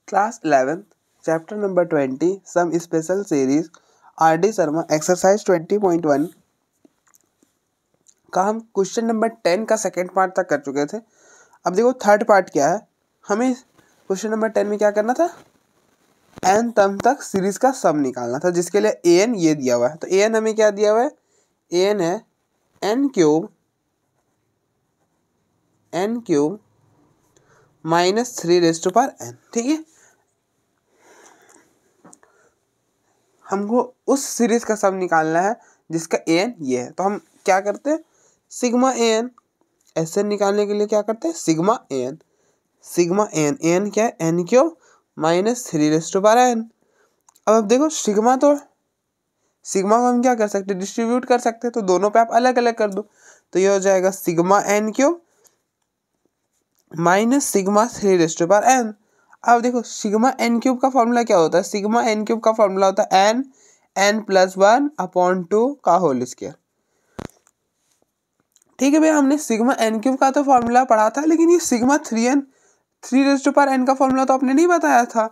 Class 11 chapter number 20 sum special series RD. Sharma exercise 20.1 का हम question number 10 का सेकेंड पार्ट तक कर चुके थे। अब देखो थर्ड पार्ट क्या है। हमें क्वेश्चन नंबर 10 में क्या करना था, एन तम तक सीरीज का सम निकालना था, जिसके लिए ए एन ये दिया हुआ है। तो ए एन हमें क्या दिया हुआ है, ए एन है एन क्यूब -3 ठीक है। हमको उस सीरीज का सम निकालना है जिसका ए एन ये है। तो हम क्या करते हैं, सिग्मा ए एन ऐसे निकालने के लिए क्या करते हैं, sigma A N A N क्या है, एन क्यूब -3 अब देखो सिग्मा को हम क्या कर सकते हैं, डिस्ट्रीब्यूट कर सकते हैं। तो दोनों पे आप अलग अलग कर दो, तो ये हो जाएगा सिग्मा एन क्यूब -3 अब देखो सिग्मा एन क्यूब का फॉर्मूला क्या होता है, सिग्मा एन क्यूब का फॉर्मूला होता है n+1/2 का होल स्क्वायर। ठीक है भैया, हमने सिग्मा एन क्यूब का तो फॉर्मूला पढ़ा था, लेकिन ये सिग्मा 3n का फॉर्मूला तो आपने नहीं बताया था।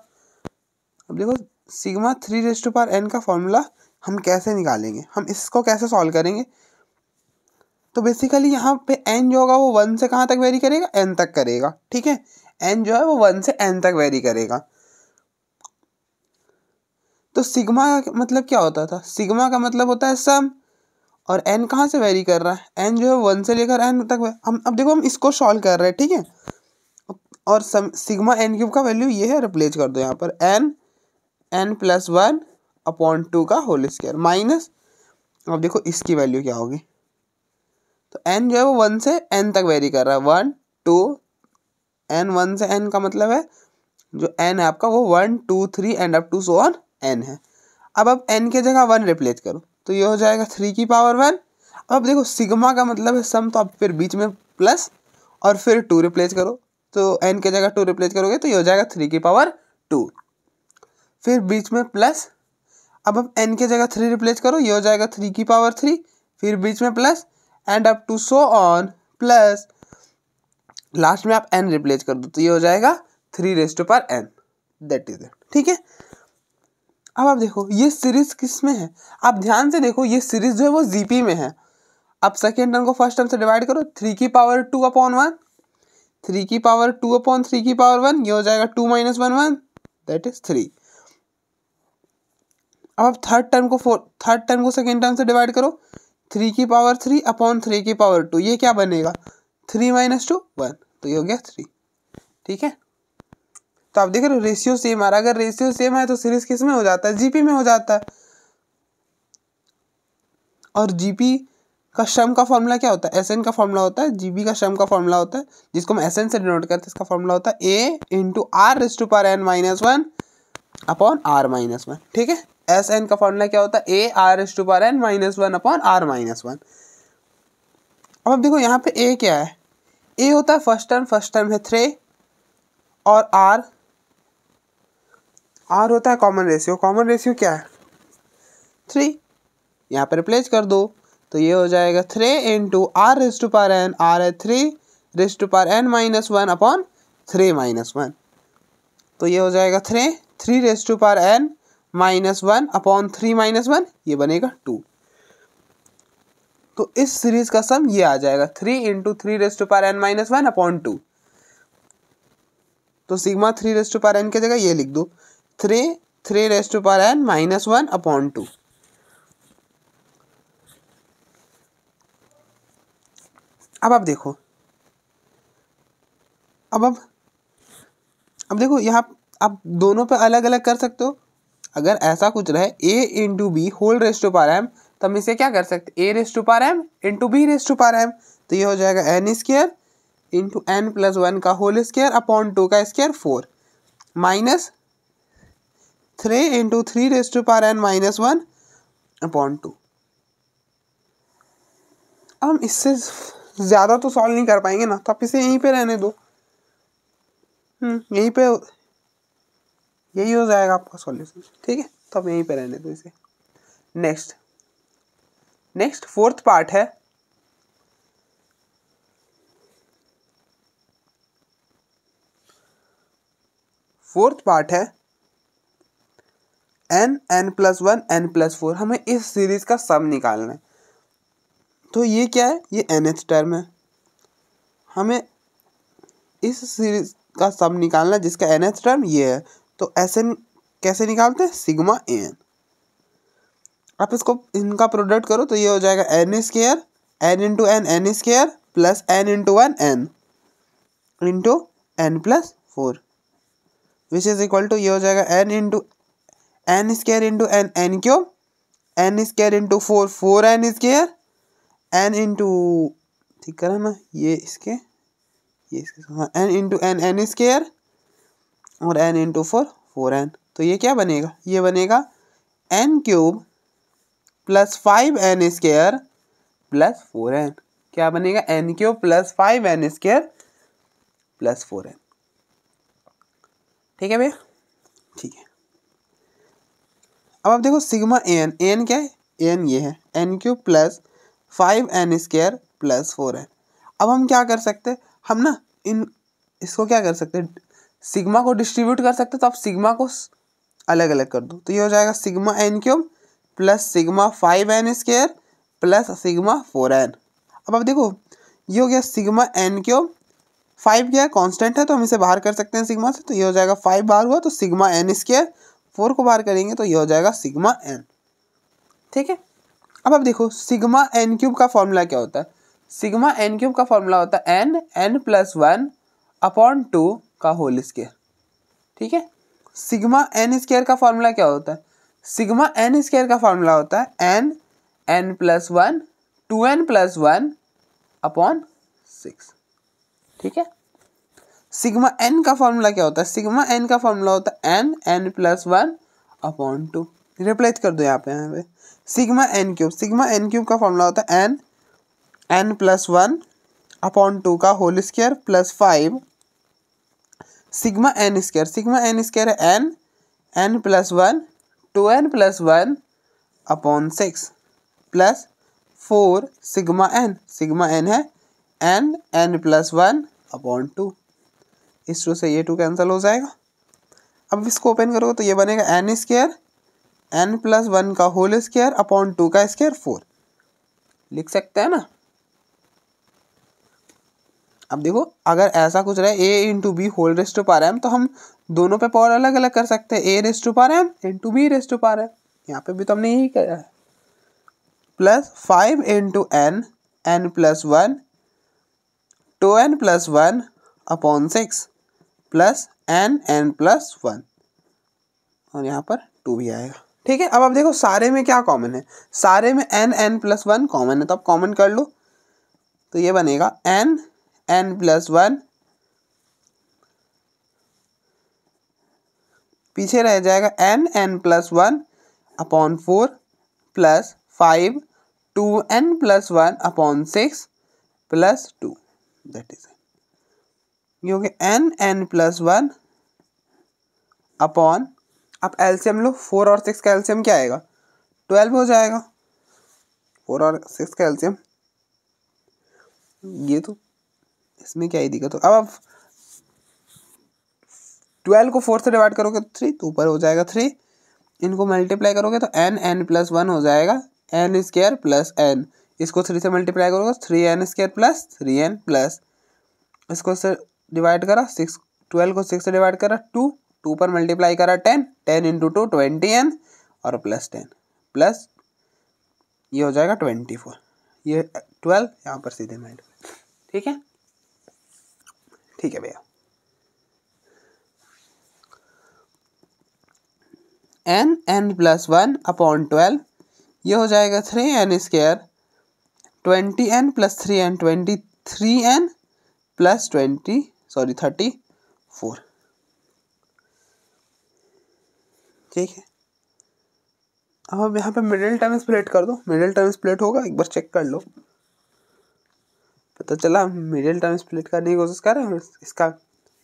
अब देखो सिग्मा 3n का फॉर्मूला हम कैसे निकालेंगे, हम इसको कैसे सॉल्व करेंगे। तो बेसिकली यहाँ पे n जो होगा वो 1 से कहाँ तक वेरी करेगा, n तक करेगा। ठीक है, n जो है वो 1 से n तक वेरी करेगा। तो सिग्मा का मतलब क्या होता था, सिग्मा का मतलब होता है सम, और n कहाँ से वेरी कर रहा है, n जो है 1 से लेकर n तक। हम अब देखो हम इसको सॉल्व कर रहे हैं, ठीक है। और सिग्मा एन क्यूब का वैल्यू ये है, रिप्लेस कर दो यहाँ पर n+1/2 का होल स्क्वायर माइनस, अब देखो इसकी वैल्यू क्या होगी। तो n जो है वो 1 से n तक वेरी कर रहा है, 1 2 n 1 से n का मतलब है जो n है आपका वो 1 2 3 and up to so on n है। अब n के जगह 1 रिप्लेस करो, तो ये हो जाएगा 3⁻1। अब देखो सिग्मा का मतलब है सम, तो आप फिर बीच में प्लस और फिर 2 रिप्लेस करो, तो n के जगह 2 रिप्लेस करोगे तो ये हो जाएगा 3⁻2, फिर बीच में प्लस। अब n के जगह 3 रिप्लेस करो, ये हो जाएगा 3⁻3, फिर बीच में plus and up to so on plus, last में आप n रिप्लेस कर दो, तो ये हो जाएगा 3n, दैट इज इट। ठीक है, अब आप देखो ये सीरीज किस में है, आप ध्यान से देखो ये सीरीज जो है वो जीपी में है। आप सेकेंड टर्म को फर्स्ट टर्म से डिवाइड करो, 3⁻2/1 3⁻2/3⁻1, ये हो जाएगा 2 - 1 1, दैट इज 3। अब आप थर्ड टर्म को सेकेंड टर्म से डिवाइड करो, 3⁻3/3⁻2, ये क्या बनेगा, 3 - 2 1, तो ये हो गया 3। ठीक है, तो आप देख रहे हो रेशियो सेम आ रहा है। अगर रेशियो सेम है तो सीरीज किस में हो जाता है, जीपी में हो जाता है। और जीपी का सम का फॉर्मूला क्या होता है, एसएन का फॉर्मूला होता है, जीबी का सम का फॉर्मूला होता है, जिसको हम एसएन से डिनोट करते हैं। इसका फॉर्मूला होता है a × r⁻n−1/r-1। ठीक है, एसएन का फॉर्मूला क्या होता है, a r⁻n−1/r-1। अब देखो यहाँ पे a क्या है, a होता है फर्स्ट टर्म है 3, और r होता है कॉमन रेशियो क्या है 3, यहाँ पे रिप्लेस कर दो, तो ये हो जाएगा 3 × r⁻n, r है 3⁻n−1/3 तो ये हो जाएगा 3⁻n−1/3 ये बनेगा 2। तो इस सीरीज का सम ये आ जाएगा 3 × 3⁻n−1/2। तो सिग्मा 3⁻n की जगह ये लिख दो 3⁻n−1/2। अब आप देखो, अब देखो यहाँ आप दोनों पे अलग अलग कर सकते हो। अगर ऐसा कुछ रहे a × b whole raise to power m, तो हम इसे क्या कर सकते, a raise to power m × b raise to power m, तो ये हो जाएगा n² × n+1 का होल स्क्वायर अपॉन 2 का स्क्वायर 4 माइनस 3 × 3⁻n−1/2। अब हम इससे ज़्यादा तो सॉल्व नहीं कर पाएंगे ना, तो आप इसे यहीं पे रहने दो। यहीं पे यही हो जाएगा आपका सॉल्यूशन। ठीक है, तो अब यहीं पे रहने दो इसे। नेक्स्ट फोर्थ पार्ट है, फोर्थ पार्ट है n n+1 n+4। हमें इस सीरीज का सम निकालना है। तो ये क्या है, ये nth टर्म है। हमें इस सीरीज का सम निकालना है जिसका nth टर्म ये है। तो ऐसे कैसे निकालते हैं, सिग्मा an। आप इसको इनका प्रोडक्ट करो तो ये हो जाएगा n square n into N n square plus n into 1 n into n+4 which is equal to ये हो जाएगा n into N square into N n cube n square into 4 4n square n into, ठीक करा ना, ये इसके n into n square और n into 4 4n। तो ये क्या बनेगा, ये बनेगा n cube plus 5n square plus 4n। क्या बनेगा, n cube plus 5n square plus 4n। ठीक है भैया, ठीक है। अब आप देखो सिग्मा an, an क्या है, an ये है n cube plus 5n square plus 4n। अब हम क्या कर सकते हैं, हम ना इसको क्या कर सकते हैं, सिग्मा को डिस्ट्रीब्यूट कर सकते हैं। तो आप सिग्मा को अलग अलग कर दो तो ये हो जाएगा sigma n cube plus sigma 5n square plus sigma 4n। अब आप देखो ये हो गया सिग्मा n क्यूब, 5 क्या है, कांस्टेंट है तो हम इसे बाहर कर सकते हैं सिग्मा से। तो ये हो जाएगा 5 बाहर हुआ तो सिग्मा n स्क्वायर, 4 को बाहर करेंगे तो ये हो जाएगा सिग्मा n। ठीक है। अब आप देखो सिग्मा n क्यूब का फॉर्मूला क्या होता है, सिग्मा n क्यूब का फॉर्मूला होता है n+1 अपॉन 2 का होल स्क्वायर। ठीक है। सिग्मा n स्क्वायर का फॉर्मूला क्या होता है, सिग्मा n स्क्वायर का फॉर्मूला होता है n+1 2n+1 अपॉन 6। ठीक है। सिग्मा n का फॉर्मूला क्या होता है, सिग्मा n का फॉर्मूला होता है n+1 अपॉन 2। रिप्लेस कर दो यहाँ पे सिग्मा n क्यूब का फॉर्मूला होता है n+1 अपॉन 2 का whole square plus 5 sigma n square है n+1 2n+1 upon 6 plus 4 sigma n है n+1 अपॉन 2। इस 2 से ये 2 कैंसिल हो जाएगा। अब इसको ओपन करोगे तो ये बनेगा n स्क्वायर n+1 का होल स्क्वायर अपॉन 2 का स्क्वायर 4। लिख सकते हैं ना। अब देखो अगर ऐसा कुछ रहे a into B whole raise to power m तो हम दोनों पे पावर अलग अलग कर सकते हैं, a raise to power m into B raise to power m। यहाँ पे भी तो हमने यही करा है। Plus 5 into n+1 2n+1 upon 6 plus n+1 और यहाँ पर 2 भी आएगा। ठीक है। अब आप देखो सारे में क्या कॉमन है, सारे में n+1 कॉमन है तो आप कॉमन कर लो तो ये बनेगा n+1 पीछे रह जाएगा n+1 upon 4 plus 5 2n+1 upon 6 plus 2 that is ये हो गया n+1 अपॉन, आप एलसीएम लो, 4 और 6 का एलसीएम क्या आएगा 12 हो जाएगा। 4 और 6 का एलसीएम ये तो इसमें क्या ही दिक्कत हो। अब आप 12 को 4 से डिवाइड करोगे तो 3 तो ऊपर हो जाएगा 3, इनको मल्टीप्लाई करोगे तो n+1 हो जाएगा n स्क्वायर प्लस n, इसको 3 से मल्टीप्लाई करोगे 3n square plus 3n plus इसको से डिवाइड करा 6, 12 को 6 से डिवाइड करा 2 पर मल्टीप्लाई करा 10 इंटू 2 20n और प्लस 10 प्लस ये हो जाएगा 24, ये 12 यहाँ पर सीधे मल्टीप्लाई। ठीक है, ठीक है भैया। n+1 अपॉन 12 ये हो जाएगा 3n square 20n plus 3n 23n plus 34। ठीक है। अब यहाँ पे मिडिल टर्म स्प्लिट कर दो, मिडिल टर्म स्प्लिट होगा एक बार चेक कर लो, पता चला मिडिल टर्म स्प्लिट करने की कोशिश कर रहे हैं, इसका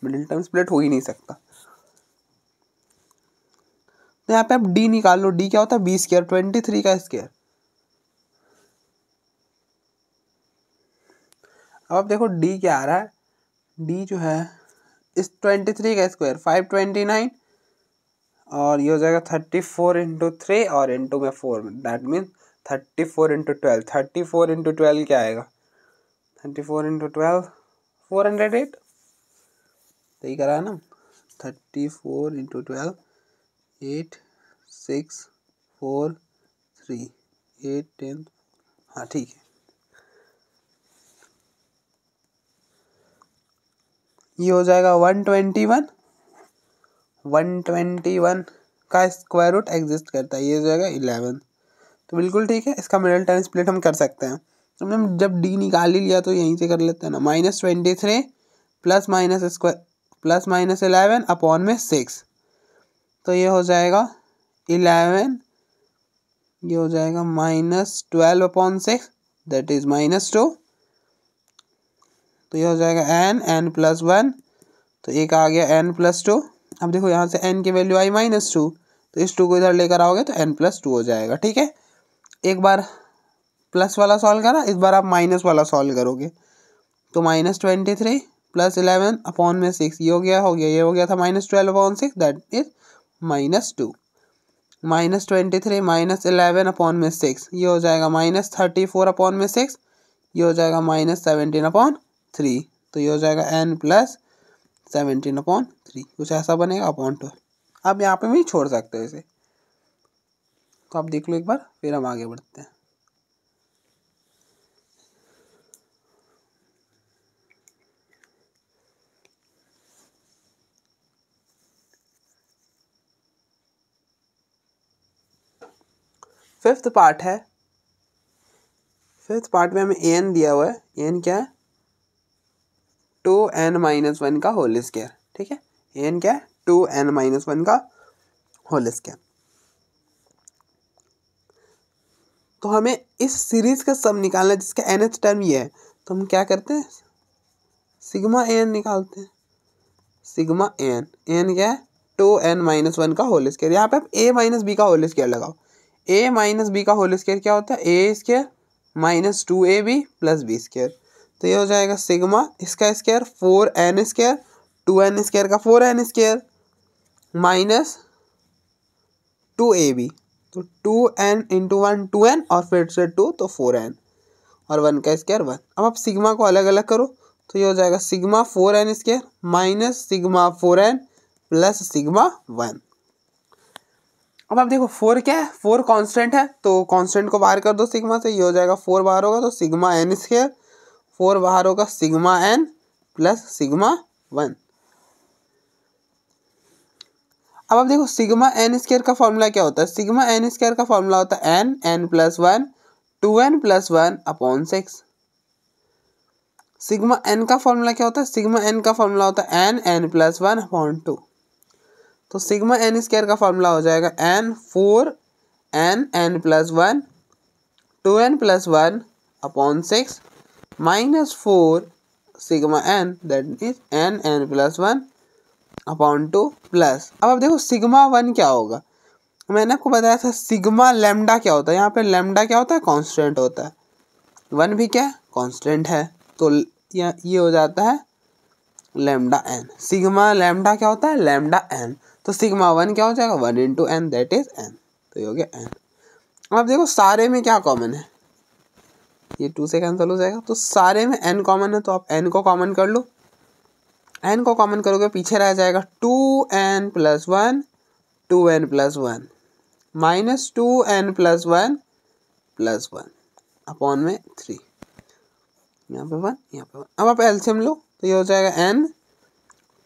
मिडिल टर्म स्प्लिट हो ही नहीं सकता। तो यहाँ पे आप d निकाल लो, d क्या होता है b स्क्वायर 23 का स्क्वायर। अब आप देखो d क्या आ रहा है, d जो है इस 23 का स्क्वायर 529 और ये हो जाएगा 34 इंटू 3 और इंटू में 4 दैट मीन 34 इंटू 12 34 इंटू 12 क्या आएगा 34 इंटू 12 408 सही करा है ना 34 इंटू 12 8 6 4 3 8 10 हाँ ठीक है। ये हो जाएगा 121 का स्क्वायर रूट एग्जिस्ट करता है, ये हो जाएगा 11। तो बिल्कुल ठीक है, इसका मिडिल टर्म स्प्लिट हम कर सकते हैं। तो हमने जब डी निकाल ही लिया तो यहीं से कर लेते हैं ना। -23 प्लस माइनस 11 अपॉन में 6, तो ये हो जाएगा 11, ये हो जाएगा -12 अपॉन 6 दैट इज -2, तो ये हो जाएगा n प्लस 1, तो एक आ गया n प्लस 2। अब देखो यहाँ से n की वैल्यू आई -2, तो इस 2 को इधर लेकर आओगे तो n प्लस 2 हो जाएगा। ठीक है, एक बार प्लस वाला सॉल्व करा, इस बार आप माइनस वाला सॉल्व करोगे तो -23 प्लस 11 अपॉन में 6 ये हो गया ये हो गया था -12 upon 6 that is -2। -23 minus 11 upon में 6 ये हो जाएगा -34 अपॉन में 6, ये हो जाएगा -17 अपॉन 3, तो ये हो जाएगा n प्लस 17 अपॉन 3, कुछ ऐसा बनेगा अपॉन 2। अब यहाँ पे भी छोड़ सकते हो इसे, तो आप देख लो एक बार, फिर हम आगे बढ़ते हैं। फिफ्थ पार्ट है, फिफ्थ पार्ट में हमें एन दिया हुआ है, एन क्या है 2n-1 का होल स्क्वायर। ठीक है, एन क्या है 2n-1 का होल स्क्वायर। तो हमें इस सीरीज का सम निकालना है जिसका nth टर्म ये है, तो हम क्या करते हैं सिग्मा एन निकालते हैं। सिग्मा एन, एन क्या है 2n-1 का होल स्क्वायर। यहाँ पे आप a माइनस बी का होल स्क्वायर लगाओ। a माइनस बी का होल स्क्वायर क्या होता है a square minus 2ab plus B square, तो ये हो जाएगा सिग्मा इसका square 4n square 2n square का 4n स्क्वायर माइनस 2ab, तो 2n इंटू 1 2n और फिर से 2 तो 4n और 1 का स्क्वायर 1। अब आप सिग्मा को अलग अलग करो तो ये हो जाएगा sigma 4n square minus sigma 4n plus sigma 1। अब आप देखो 4 क्या है, 4 कांस्टेंट है, तो कांस्टेंट को बाहर कर दो सिग्मा से, ये हो जाएगा 4 बाहर होगा तो सिग्मा n स्क्वायर, 4 बाहर होगा सिग्मा n प्लस सिग्मा 1। अब आप देखो सिग्मा n स्क्वायर का फॉर्मूला क्या होता है, सिग्मा n स्क्वायर का फॉर्मूला होता है n plus 1 2n plus 1 upon 6। Sigma n का फॉर्मूला क्या होता है, सिग्मा n का फॉर्मूला होता है n प्लस 1 अपॉन 2, तो सिग्मा n स्क्वायर का फॉर्मूला हो जाएगा n 4n plus 1 2n plus 1 upon 6 minus 4 sigma n that is n plus 1 upon 2 plus. अब आप देखो सिग्मा 1 क्या होगा, मैंने आपको बताया था सिग्मा लैम्डा क्या होता है। यहाँ पे लैम्डा क्या होता है कांस्टेंट होता है, 1 भी क्या है कांस्टेंट है, तो ये हो जाता है लैम्डा n। सिग्मा लैम्डा क्या होता है लैम्डा n, तो सिग्मा 1 क्या हो जाएगा 1 into n that is n, तो ये हो गया n। अब देखो सारे में क्या कॉमन है, ये 2 से कैंसिल हो जाएगा, तो सारे में n कॉमन है, तो आप n को कॉमन कर लो। n को कॉमन करोगे पीछे रह जाएगा 2n plus 1 2n plus 1 minus 2n plus 1 plus 1 upon में 3, यहाँ पे 1 यहाँ पे 1। अब आप एलसीएम लो तो ये हो जाएगा n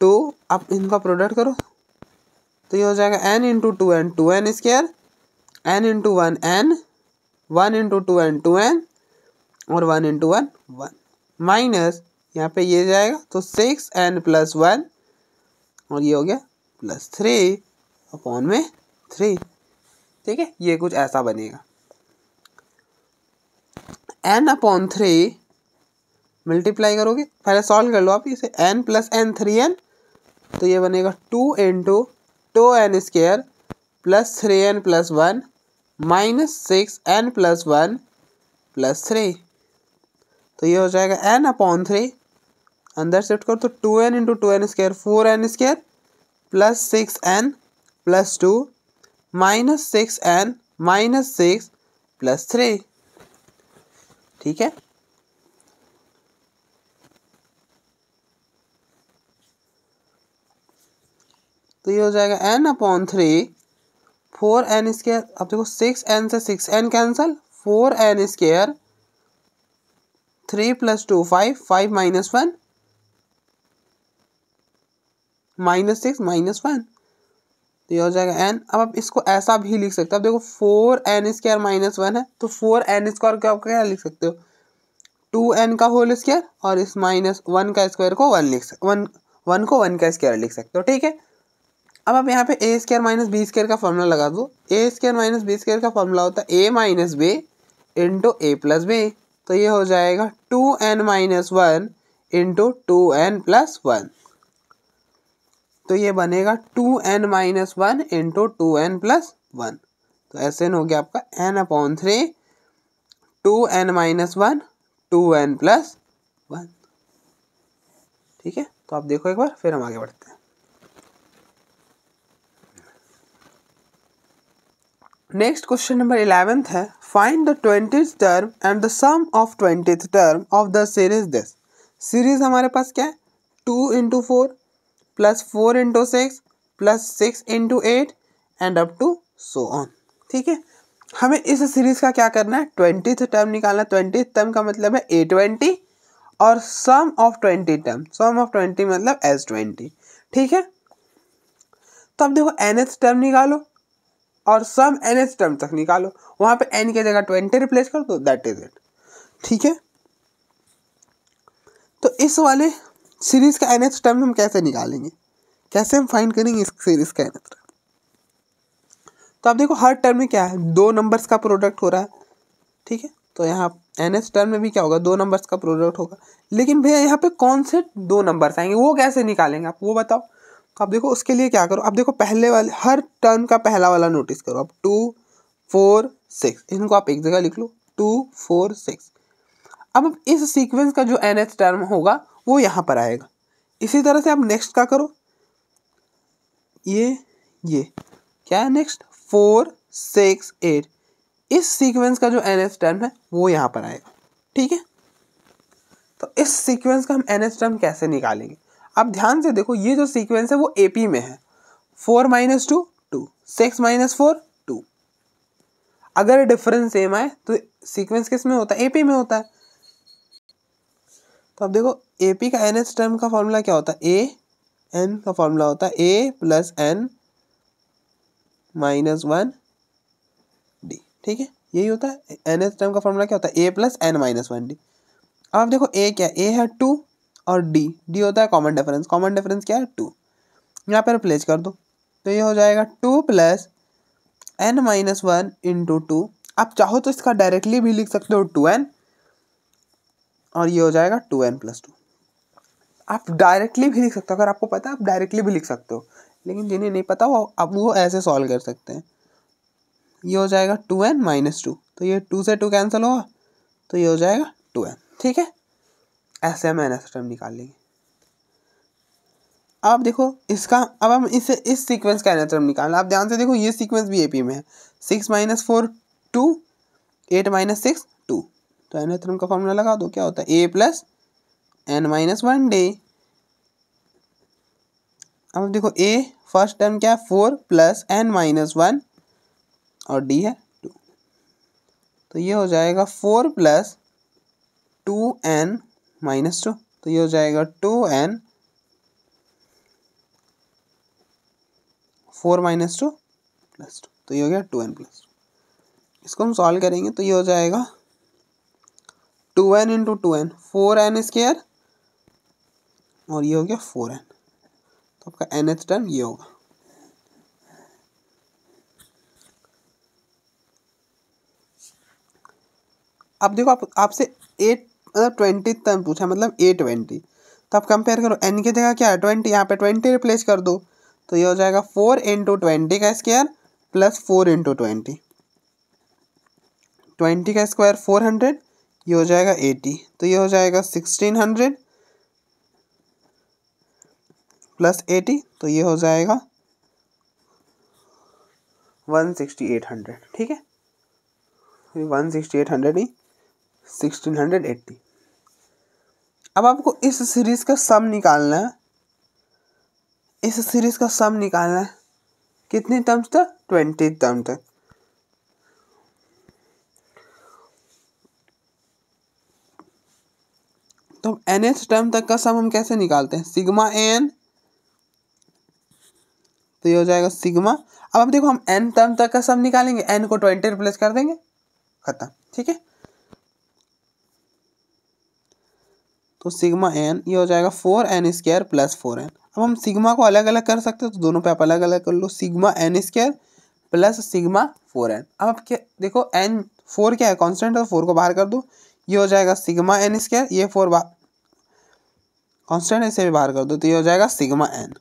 2, आप इनका प्रोडक्ट करो तो ये हो जाएगा n into 2n 2n square n into 1 n 1 into 2n 2n और 1 इंटू 1 1 माइनस यहाँ पे ये जाएगा तो 6n प्लस 1 और ये हो गया प्लस 3 अपॉन में 3। ठीक है, ये कुछ ऐसा बनेगा n अपॉन 3 मल्टीप्लाई करोगे, पहले सॉल्व कर लो आप इसे, n प्लस n 3n, तो ये बनेगा 2 into 2n square plus 3n plus 1 minus 6n plus 1 plus 3, तो ये हो जाएगा n अपॉन 3 अंदर शिफ्ट करो तो 2n into 2n square 4n square plus 6n plus 2 minus 6n minus 6 plus 3। ठीक है, तो ये हो जाएगा n अपॉन 3 4n स्क्वायर। अब देखो 6n से 6n cancel 4n square 3 plus 2 5 5 minus 1 minus 6 minus 1, तो ये हो जाएगा n। अब आप इसको ऐसा भी लिख सकते हो। अब देखो 4n स्क्वायर माइनस 1 है तो 4n स्क्वायर को आप क्या लिख सकते हो 2n का होल स्क्वायर और इस माइनस 1 का स्क्वायर को 1 लिख सकते 1 को 1 का स्क्वायर लिख सकते हो। ठीक है, अब आप यहाँ पे ए स्क्वायर माइनस बी स्क्वायर का फॉर्मूला लगा दो। ए स्क्वायर माइनस बी स्क्वायर का फॉर्मूला होता है ए माइनस बी इंटू ए प्लस बी, तो ये हो जाएगा 2n minus 1 into 2n plus 1, तो ये बनेगा 2n minus 1 into 2n plus 1, तो ऐसे हो गया आपका n upon 3 2n minus 1 2n plus 1। ठीक है, तो आप देखो एक बार, फिर हम आगे बढ़ते हैं। नेक्स्ट क्वेश्चन नंबर 11th है, find the 20th term and the sum of 20th term of the series this. Series हमारे पास क्या है 2 into 4 plus 4 into 6 plus 6 into 8 and up to so on. ठीक है, हमें इस सीरीज का क्या करना है 20th टर्म निकालना। 20th टर्म का मतलब है A20 और सम ऑफ 20 टर्म, सम ऑफ 20 मतलब S20। ठीक है, तो अब देखो nth टर्म निकालो और सम nth टर्म तक निकालो, वहां पे n की जगह 20 रिप्लेस कर दो, दैट इज इट। ठीक है, तो इस वाले सीरीज का nth टर्म हम कैसे निकालेंगे, कैसे हम फाइंड करेंगे इस सीरीज का nth टर्म। तो आप देखो हर टर्म में क्या है 2 नंबर्स का प्रोडक्ट हो रहा है। ठीक है, तो यहाँ nth टर्म में भी क्या होगा 2 नंबर्स का प्रोडक्ट होगा, लेकिन भैया यहाँ पे कौन से 2 नंबर्स आएंगे वो कैसे निकालेंगे आप वो बताओ। तो आप देखो उसके लिए क्या करो, आप देखो पहले वाले हर टर्म का पहला वाला नोटिस करो। अब 2 4 6 इनको आप एक जगह लिख लो 2 4 6। अब इस सीक्वेंस का जो nth टर्म होगा वो यहाँ पर आएगा। इसी तरह से आप नेक्स्ट का करो, ये क्या है नेक्स्ट 4 6 8, इस सीक्वेंस का जो nth टर्म है वो यहाँ पर आएगा। ठीक है, तो इस सीक्वेंस का हम nth टर्म कैसे निकालेंगे। अब ध्यान से देखो ये जो सीक्वेंस है वो AP में है 4 माइनस 2 2 6 माइनस 4 2। अगर डिफरेंस सेम आए तो सीक्वेंस किस में होता है AP में होता है। तो अब देखो AP का nth टर्म का फॉर्मूला क्या होता है AN का फॉर्मूला होता है A plus N minus 1 D। ठीक है, यही होता है nth टर्म का फॉर्मूला क्या होता है A plus N minus 1 D। अब आप देखो A क्या है A है 2 और D होता है कॉमन डिफरेंस। कॉमन डिफरेंस क्या है 2, यहाँ पर रिप्लेस कर दो तो ये हो जाएगा 2 प्लस N माइनस 1 इंटू 2। आप चाहो तो इसका डायरेक्टली भी लिख सकते हो 2N और ये हो जाएगा 2N प्लस 2। आप डायरेक्टली भी लिख सकते हो, अगर आपको पता है आप डायरेक्टली भी लिख सकते हो, लेकिन जिन्हें नहीं पता वो अब वो ऐसे सॉल्व कर सकते हैं। ये हो जाएगा 2N माइनस 2, तो ये 2 से 2 कैंसिल होगा तो ये हो जाएगा 2N। ठीक है, ऐसे हम nth टर्म निकाल लेंगे। अब देखो इसका, अब हम इस सीक्वेंस का nth टर्म निकालना। आप ध्यान से देखो ये सीक्वेंस भी AP में है 6 माइनस 4 2 8 माइनस 6 2, तो nth टर्म का फॉर्मूला लगा दो, क्या होता है A plus N minus 1 D। अब देखो A फर्स्ट टर्म क्या है 4 प्लस N माइनस 1 और D है 2, तो ये हो जाएगा 4 प्लस 2N माइनस 2, तो ये हो जाएगा 2N 4 माइनस 2 प्लस 2, तो ये हो गया 2N प्लस 2। इसको हम सॉल्व करेंगे तो ये हो जाएगा 2N into 2N 4N square और ये हो गया 4N, तो आपका nth टर्म ये होगा। अब देखो आपसे 8 मतलब 20 टर्म पूछा मतलब A20, तो आप कंपेयर करो n की जगह क्या है 20, यहाँ पे 20 रिप्लेस कर दो तो ये हो जाएगा 4 इंटू 20 का स्क्वायर प्लस 4 इंटू 20 का स्क्वायर 400, ये हो जाएगा 80, तो ये हो जाएगा 1600 प्लस 80, तो ये हो जाएगा 16800, ठीक है। 16800 ही 1680। अब आपको इस सीरीज का सम निकालना है। इस सीरीज का सम निकालना है कितनी टर्म्स तक? 20 टर्म तक। तो nth टर्म तक का सम हम कैसे निकालते हैं? सिग्मा एन, तो ये हो जाएगा सिग्मा। अब देखो हम n टर्म तक का सम निकालेंगे, n को 20 रिप्लेस कर देंगे, खत्म, ठीक है। तो सिग्मा एन ये हो जाएगा 4n² प्लस 4n। अब हम सिग्मा को अलग अलग कर सकते हो, तो दोनों पे आप अलग अलग कर लो, sigma n² plus sigma 4n। अब आप क्या देखो, n 4 क्या है? कांस्टेंट है, 4 को बाहर कर दो, ये हो जाएगा सिग्मा n², ये 4 कांस्टेंट है, इसे भी बाहर कर दो, तो ये हो जाएगा सिग्मा n।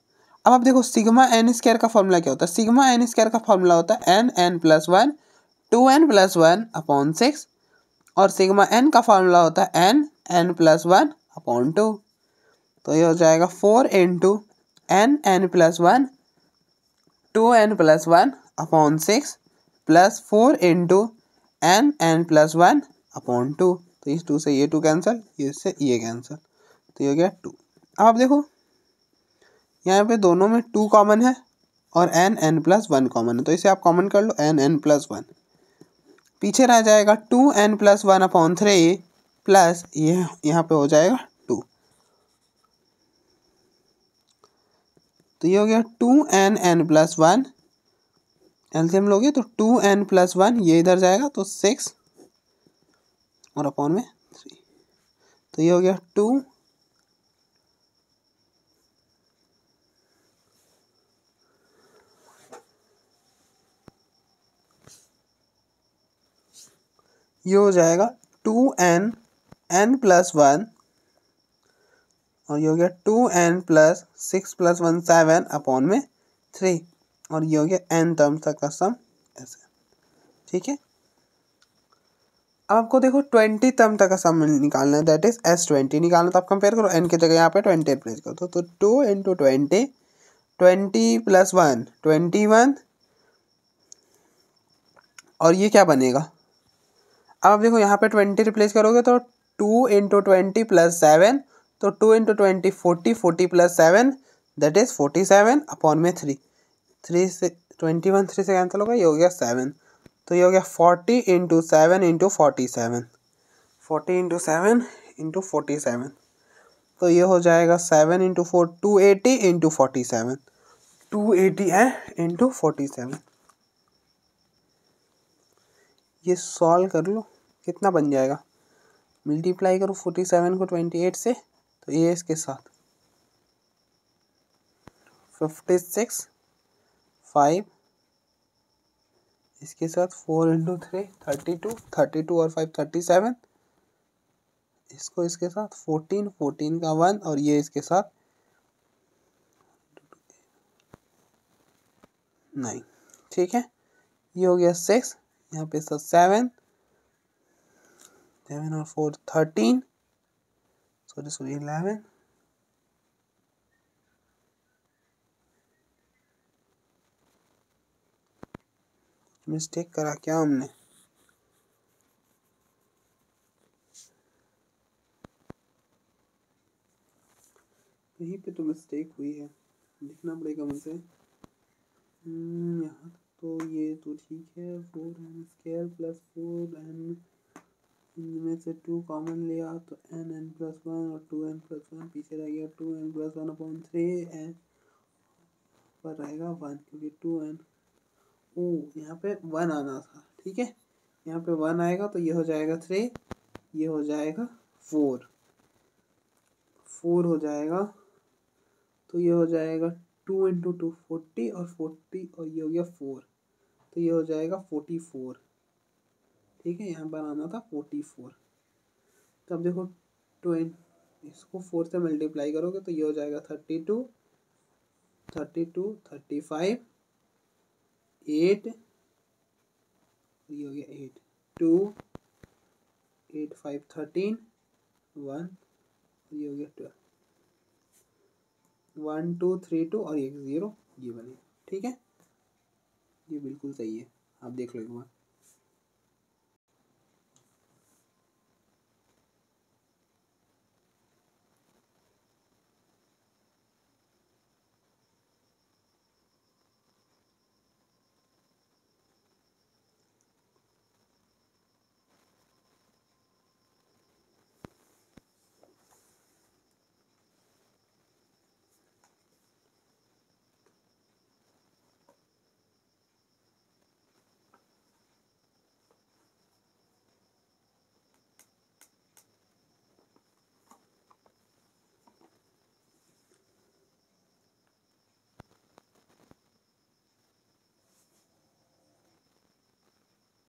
अब आप देखो सिग्मा n² का फॉर्मूला क्या होता है? सिग्मा n² का फॉर्मूला होता है n+1 2n+1/6, और सिग्मा n का फॉर्मूला होता है n+1/2। तो ये हो जाएगा 4 × n+1 2n+1/6 प्लस 4 × n+1/2। तो इस 2 से ये 2 कैंसिल, इससे ये कैंसिल, तो ये हो गया 2। अब आप देखो यहाँ पे दोनों में 2 कॉमन है और n+1 कॉमन है, तो इसे आप कॉमन कर लो, n+1। पीछे रह जाएगा 2n+1/3 प्लस ये यहाँ पे हो जाएगा 2, तो ये हो गया 2n+1। एलसीएम लोगे तो 2n+1 ये इधर जाएगा तो 6 और अपॉन में 3, तो ये हो गया 2 ये हो जाएगा 2n+1 और ये हो गया 2n+6+1 7 अपॉन में 3, और ये हो गया n टर्म तक का सम ऐसे, ठीक है। अब आपको देखो 20 टर्म तक का सम निकालना है, दैट इज S20 निकालना। तो आप कंपेयर करो, n की जगह यहाँ पे 20 रिप्लेस कर दो, तो 2 × 20 20 + 1 21, और ये क्या बनेगा? अब आप देखो यहाँ पे 20 रिप्लेस करोगे तो 2 × 20 + 7, तो 2 × 20 40, 40 + 7 दैट इज 47 अपॉन में 3, 3 से 21 3 से कैंसिल होगा, ये हो गया 7, तो ये हो गया 40 × 7 × 47, 40 × 7 × 47, तो ये हो जाएगा 7 × 4 280 × 47, 280 है × 47। ये सॉल्व कर लो, कितना बन जाएगा? मल्टीप्लाई करो 47 को 28 से, तो ये इसके साथ 56 5, इसके साथ 4 × 3 32, 32 और 5 37, इसको इसके साथ 14, 14 का 1, और ये इसके साथ 9, ठीक है। ये हो गया 6, यहाँ पे 7 7 और 4 13, सॉरी 11, मिस्टेक करा क्या हमने? यहीं पे तो मिस्टेक हुई है, लिखना पड़ेगा मुझे। यहाँ तो ये तो ठीक है, 4n² प्लस 4n, इनमें से 2 कॉमन लिया तो n+1 और 2n+1 पीछे रह गया, 2n+1/3 पर रहेगा 1, क्योंकि 2n यहाँ पे 1 आना था, ठीक है। यहाँ पे 1 आएगा तो ये हो जाएगा 3, ये हो जाएगा 4 हो जाएगा, तो ये हो जाएगा 2 × 2 40 और 40 और ये हो गया 4, तो ये हो जाएगा 44, ठीक है। यहाँ पर आना था 44। तो अब देखो 20 इसको 4 से मल्टीप्लाई करोगे तो ये हो जाएगा 32 35 8, ये हो गया 8 2 8 5 13 1, ये हो गया 12। 1 2 3 2 और ये 0 ये बनेगा। ठीक है, ये बिल्कुल सही है, आप देख लो एक बार।